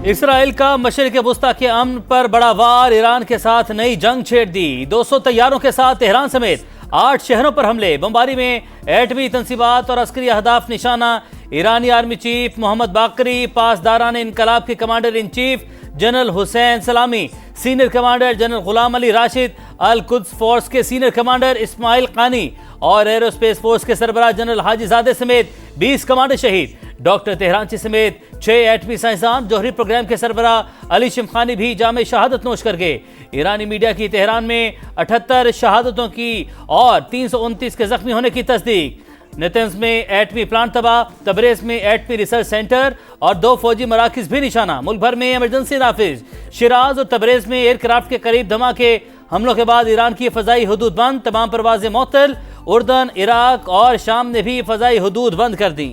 Israel का मशरिक़ वुस्ता के अमन पर बड़ा वार, ईरान के साथ नई जंग छेड़ दी। 200 तैयारों के साथ तेहरान समेत 8 शहरों पर हमले, बमबारी में एटमी तंसीबात और अस्करी अहदाफ निशाना। ईरानी आर्मी चीफ मोहम्मद बाकरी, पासदारान इनकलाब के commander in chief general Hussain सलामी, senior commander general Ghulam Ali Rashid, अल कुद्स फोर्स के सीनियर कमांडर इस्माइल कानी और एरोस्पेस फोर्स के सरबराह जनरल हाजीजादे समेत 20 कमांडर शहीद। डॉक्टर तेहरानची समेत 6 एटमी साइंसदान, जौहरी प्रोग्राम के सरबराह अली शिमखानी भी जामे शहादत नोश कर गए। ईरानी मीडिया की तेहरान में 78 शहादतों की और 329 के जख्मी होने की तस्दीक। नेतन्स में एटमी प्लांट तबाह, तबरेज में एटमी रिसर्च सेंटर और 2 फौजी मराकिज भी निशाना। मुल्क भर में इमरजेंसी नाफिज। शिराज और तबरेज में एयरक्राफ्ट के करीब धमाके, हमलों के बाद ईरान की फजाई हदूद बंद, तमाम परवाजें मुअत्तल। उर्दन, इराक और शाम ने भी फजाई हदूद बंद कर दी।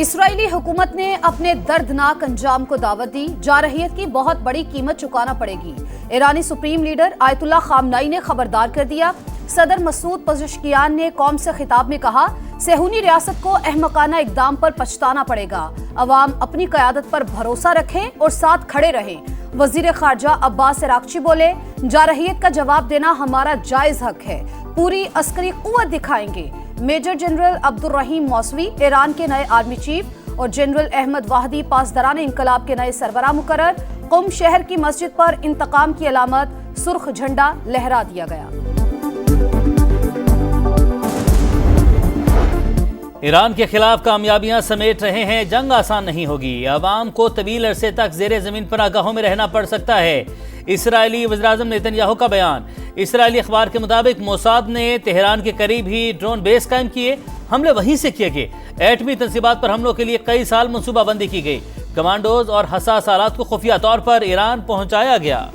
इसराइली हुकूमत ने अपने दर्दनाक अंजाम को दावत दी। जारहियत की बहुत बड़ी कीमत चुकाना पड़ेगी। ईरानी सुप्रीम लीडर आयतुल्लाह खामनाई ने खबरदार कर दिया। सदर मसूद पज़ेश्कियान ने कौम से खिताब में कहा, सेहूनी रियासत को अहमकाना इकदाम पर पछताना पड़ेगा। अवाम अपनी क़यादत पर भरोसा रखें और साथ खड़े रहें। वजीर खारजा अब्बास अरागची बोले, जारहियत का जवाब देना हमारा जायज हक है, पूरी अस्करी कुव्वत दिखाएंगे। मेजर जनरल अब्दुल रहीम मौसवी ईरान के नए आर्मी चीफ और जनरल अहमद वाहदी पासदारान इनकलाब के नए सरबराह मुकर्रर। कुम शहर की मस्जिद पर इंतकाम की अलामत सुर्ख झंडा लहरा दिया गया। ईरान के खिलाफ कामयाबियां समेट रहे हैं, जंग आसान नहीं होगी। अवाम को तवील अरसे तक जेरे जमीन पनाहगाहों में रहना पड़ सकता है। इसराइली वज़ीर-ए-आज़म नेतन्याहू का बयान। इसराइली अखबार के मुताबिक मोसाद ने तेहरान के करीब ही ड्रोन बेस कायम किए, हमले वहीं से किए गए। एटमी तंसीबात पर हमलों के लिए कई साल मनसूबाबंदी की गई। कमांडोज और हसास आलात को खुफिया तौर पर ईरान पहुंचाया गया।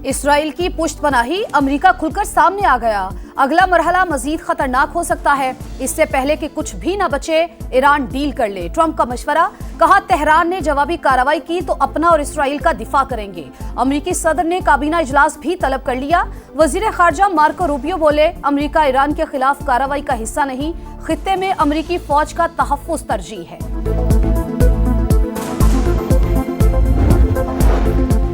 इसराइल की पुश्तपनाही, अमेरिका खुलकर सामने आ गया। अगला मरहला मजीद खतरनाक हो सकता है। इससे पहले कि कुछ भी न बचे, ईरान डील कर ले। ट्रंप का मशवरा, कहा तेहरान ने जवाबी कार्रवाई की तो अपना और इसराइल का दिफा करेंगे। अमेरिकी सदर ने काबीना इजलास भी तलब कर लिया। वजीर खारजा मार्को रूबियो बोले, अमेरिका ईरान के खिलाफ कार्रवाई का हिस्सा नहीं, खित्ते में अमेरिकी फौज का तहफ्फुज़ तरजीह है।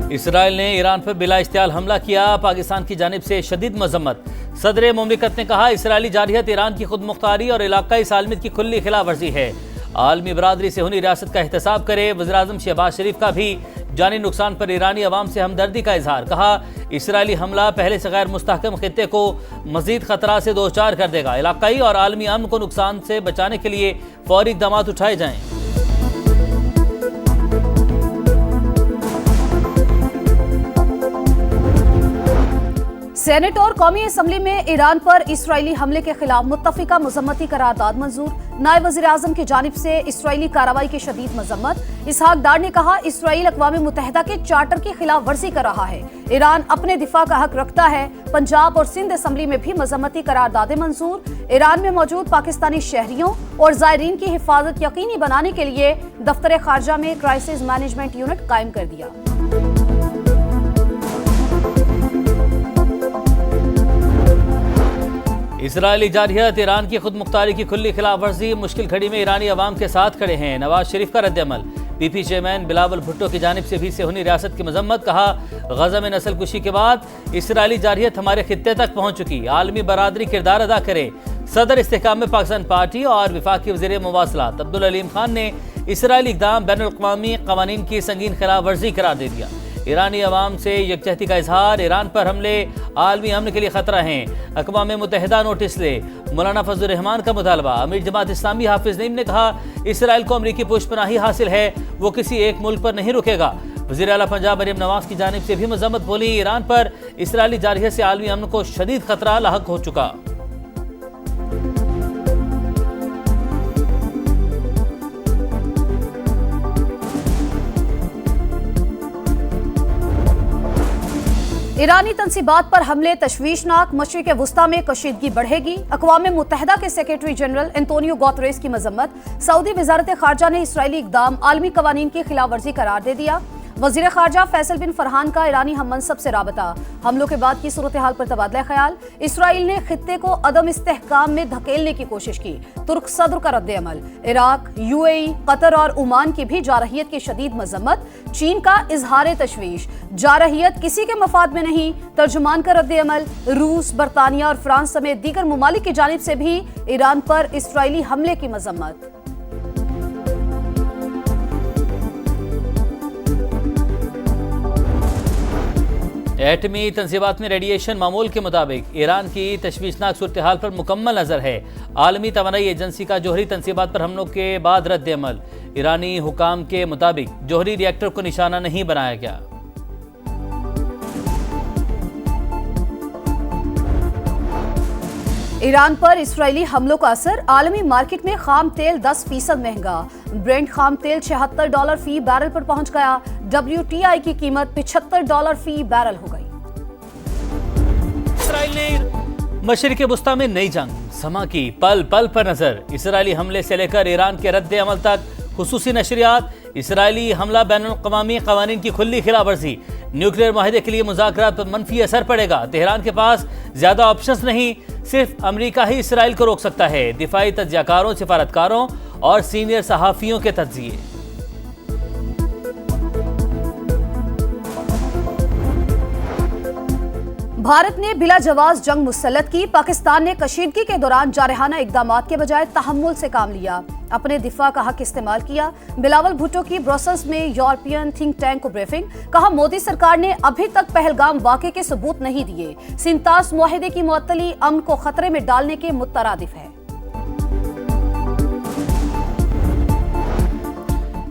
इसराइल ने ईरान पर बिला इश्तियाल हमला किया, पाकिस्तान की जानिब से शदीद मजम्मत। सदर मुमलिकत ने कहा, इसराइली जारहियत ईरान की खुद मुख्तारी और इलाकाई सालमियत की खुली खिलाफ वर्जी है। आलमी बरादरी सेहूनी रियासत का एहतसाब करे। वज़ीर-ए-आज़म शहबाज शरीफ का भी जानी नुकसान पर ईरानी अवाम से हमदर्दी का इजहार। कहा, इसराइली हमला पहले से गैर मुस्तहकम खित्ते को मजीद खतरा से दो चार कर देगा। इलाकाई और आलमी अमन को नुकसान से बचाने के लिए फौरी इक़दाम उठाए जाएं। सेनेट और कौमी असम्बली में ईरान पर इसराइली हमले के खिलाफ मुत्तफिका मजम्मती करारदाद मंजूर। नायब वज़ीर-ए-आज़म की जानिब से इसराइली कार्रवाई की शदीद मजम्मत। इसहाक डार ने कहा, इसराइल अक़वाम मुत्तहिदा के चार्टर की खिलाफ वर्जी कर रहा है। ईरान अपने दिफा का हक रखता है। पंजाब और सिंध असम्बली में भी मजम्मती करारदादें मंजूर। ईरान में मौजूद पाकिस्तानी शहरियों और ज़ायरीन की हिफाजत यकीनी बनाने के लिए दफ्तर खारजा में क्राइसिस मैनेजमेंट यूनिट कायम कर दिया। इसराइली जारहियत, ईरान की खुद मुख्तारी की खुली खिलाफ वर्जी, मुश्किल घड़ी में ईरानी अवाम के साथ खड़े हैं। नवाज शरीफ का रद्द-ए-अमल। पीपी चेयरमैन बिलावल भुट्टो की जानिब से भी सेहूनी रियासत की मजम्मत। कहा, गजा में नस्ल कुशी के बाद इसराइली जारहियत हमारे खित्ते तक पहुंच चुकी, आलमी बरादरी किरदार अदा करे। सदर इस्तेहकाम में पाकिस्तान पार्टी और वफाकी वज़ीर मवासलात अब्दुल अलीम खान ने इसराइली इक़दाम बैनुल-अक़वामी क़वानीन की संगीन खिलाफ वर्जी करार दे दिया। ईरानी अवाम से यकजहती का इजहार, ईरान पर हमले आलमी अमन के लिए खतरा हैं। अक़वाम मुत्तहिदा नोटिस ले। मौलाना फजलुर रहमान का मुतालबा। अमीर जमात इस्लामी हाफिज नईम ने कहा, इसराइल को अमरीकी पुष्पनाही हासिल है, वो किसी एक मुल्क पर नहीं रुकेगा। वज़ीर आला पंजाब मरियम नवाज की जानिब से भी मजम्मत बोली। ईरान पर इसराइली जारहियत से आलमी अमन को शदीद खतरा लाहक हो चुका। ईरानी तंसीबात पर हमले तशवीशनाक, मशरिक़ वुस्ता में कशीदगी बढ़ेगी। अक़वाम मुत्तहिदा के सेक्रेटरी जनरल एंटोनियो गुतेरेस की मजम्मत। सऊदी वज़ारत खारजा ने इसराइली इक़दाम आलमी कवानीन की खिलाफ वर्जी करार दे दिया। वजीर खारजा फैसल बिन फरहान का ईरानी हम मनसब से राबता। हमलों के बाद की सूरत हाल पर तबादला ख्याल। इसराइल ने खित्ते को अदम इस्तेहकाम में धकेलने की कोशिश की। तुर्क सदर का रद्द अमल। इराक, यूएई, कतर और ओमान की भी जारहियत की शदीद मजम्मत। चीन का इजहार तशवीश। जारहियत किसी के मफाद में नहीं, तर्जुमान का रद्द अमल। रूस, बरतानिया और फ्रांस समेत दीगर ममालिक की जानिब से भी ईरान पर इसराइली हमले की मजम्मत। एटमी तंसीबात में रेडिएशन मामूल के मुताबिक ईरान की तशवीशनाक सूरत हाल पर मुकम्मल नजर है। आलमी तवानाई एजेंसी का जोहरी तंसीबात पर हमलों के बाद रद्द अमल। ईरानी हुकाम के मुताबिक जोहरी रिएक्टर को निशाना नहीं बनाया गया। ईरान पर इसराइली हमलों का असर। आलमी मार्केट में खाम तेल 10% महंगा। ब्रेंट खाम तेल $76 फी बैरल पर पहुंच गया। WTI की कीमत $75 फी बैरल हो गई। इसराइल ने मशरिक़ वुस्ता में नई जंग समा की। पल पल पर नजर। इसराइली हमले से लेकर ईरान के रद्द अमल तक खुसूसी नशरियात। इसराइली हमला बैनुल-अक़वामी क़वानीन की खुली खिलाफवर्जी। न्यूक्लियर माहिदे के लिए मुज़ाकरात पर मनफी असर पड़ेगा। तेहरान के पास ज्यादा ऑप्शंस नहीं, सिर्फ अमेरिका ही इसराइल को रोक सकता है। दिफाई तज्जियाकारों, सिफारतकारों और सीनियर सहाफ़ियों के तज्जिये। भारत ने बिला जवाज जंग मुसल्लत की। पाकिस्तान ने कशीदगी के दौरान जारहाना इक़दामात के बजाय तहम्मुल से काम लिया। अपने दिफा का हक इस्तेमाल किया। बिलावल भुट्टो की ब्रसेल्स में यूरोपियन थिंक टैंक को ब्रीफिंग। कहा, मोदी सरकार ने अभी तक पहलगाम वाक़े के सबूत नहीं दिए। सिंतास मुआहिदे की मुअत्तली अमन को खतरे में डालने के मुतरादिफ है।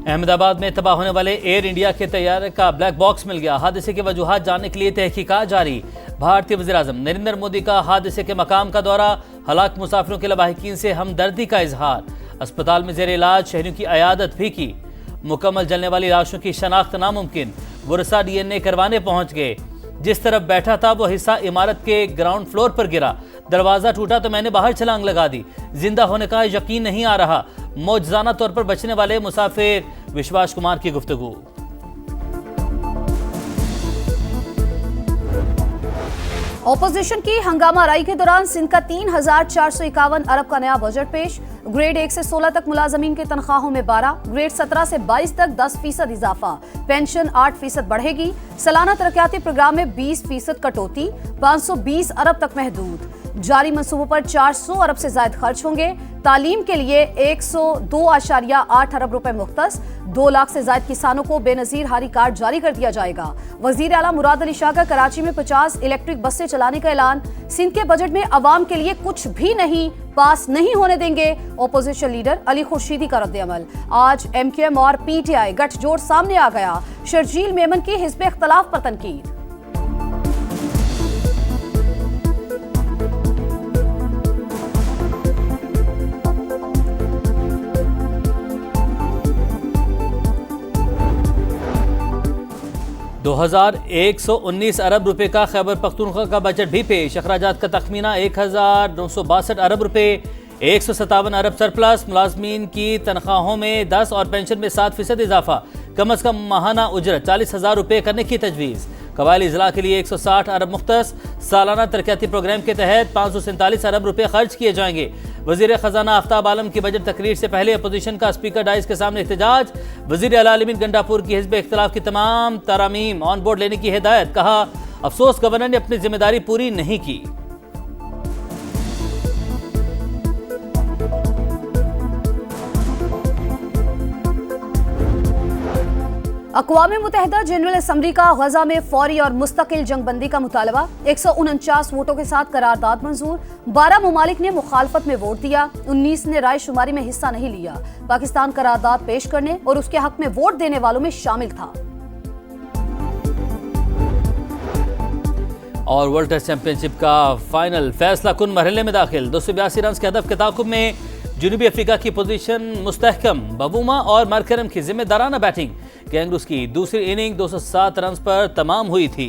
अहमदाबाद में तबाह होने वाले एयर इंडिया के तैयारे का ब्लैक बॉक्स मिल गया। हादसे की वजूहात जानने के लिए तहकीकात जारी। भारतीय वज़ीर-ए-आज़म नरेंद्र मोदी का हादसे के मकाम का दौरा। हलाक मुसाफिरों के लवाहिकीन से हमदर्दी का इजहार। अस्पताल में ज़ेर इलाज शहरियों की अयादत भी की। मुकम्मल जलने वाली लाशों की शनाख्त नामुमकिन। वरसा DNA करवाने पहुंच गए। जिस तरफ बैठा था वो हिस्सा इमारत के ग्राउंड फ्लोर पर गिरा। दरवाज़ा टूटा तो मैंने बाहर छलांग लगा दी। जिंदा होने का यकीन नहीं आ रहा। मौजज़ाना तौर पर बचने वाले मुसाफिर विश्वास कुमार की गुफ्तगू। ऑपोजिशन की हंगामा राई के दौरान सिंध का 3,451 अरब का नया बजट पेश। ग्रेड 1 से 16 तक मुलाजमीन की तनख्वाहों में 12, ग्रेड 17 से 22 तक 10% इजाफा। पेंशन 8% बढ़ेगी। सालाना तरक्याती प्रोग्राम में 20% कटौती। 520 अरब तक महदूद। जारी मंसूबों पर 400 अरब से ज्यादा खर्च होंगे। तालीम के लिए 102.8 अरब रुपए मुख्तस। 2 लाख से ज्यादा किसानों को बेनजीर हारी कार्ड जारी कर दिया जाएगा। वजीर आला मुराद अली शाह का कराची में 50 इलेक्ट्रिक बसें चलाने का ऐलान। सिंध के बजट में अवाम के लिए कुछ भी नहीं, पास नहीं होने देंगे। ओपोजिशन लीडर अली खुर्शीदी का रद्द अमल। आज MQM और PTI गठजोड़ सामने आ गया। शर्जील मेमन की हिज़्ब इख्तलाफ पर तनकीद। $2,119 अरब रुपए का खैबर पख्तूनख्वा का बजट भी पेश। अखराजात का तखमीना 1,962 अरब रुपए। 157 अरब सरप्लस। मुलाजमीन की तनख्वाहों में 10 और पेंशन में 7% इजाफा। कम अज कम माहाना उजरत 40,000 रुपए करने की तजवीज़। कबायली ज़िला के लिए 160 अरब मुख्तस। सालाना तरक्याती प्रोग्राम के तहत 547 अरब रुपए खर्च किए जाएंगे। वज़ीर ख़जाना आफ्ताब आलम की बजट तकरीर से पहले अपोजिशन का स्पीकर डाइस के सामने एहतजाज। वज़ीर आला अलीमीन गंडापुर की हिज़्ब इख्तिलाफ की तमाम तरामीम ऑन बोर्ड लेने की हिदायत। कहा, अफसोस गवर्नर ने अपनी जिम्मेदारी पूरी नहीं की। अक़वाम मुत्तहिदा जनरल असम्बली का गजा में फौरी और मुस्तकिल जंगबंदी का मुतालबा। 149 वोटों के साथ करारदाद मंजूर। 12 ममालिक ने मुखालफत में वोट दिया। 19 ने राय शुमारी में हिस्सा नहीं लिया। पाकिस्तान करारदाद पेश करने और उसके हक में वोट देने वालों में शामिल था। और वर्ल्ड टेस्ट चैंपियनशिप का फाइनल फैसला कुन मरहले में दाखिल। 282 रन के हदफ के ताकुब में जनूबी अफ्रीका की पोजीशन मुस्तहकम। बबूमा और मरकरम की जिम्मेदाराना बैटिंग। कैंगरूज की दूसरी इनिंग 207 रन पर तमाम हुई थी।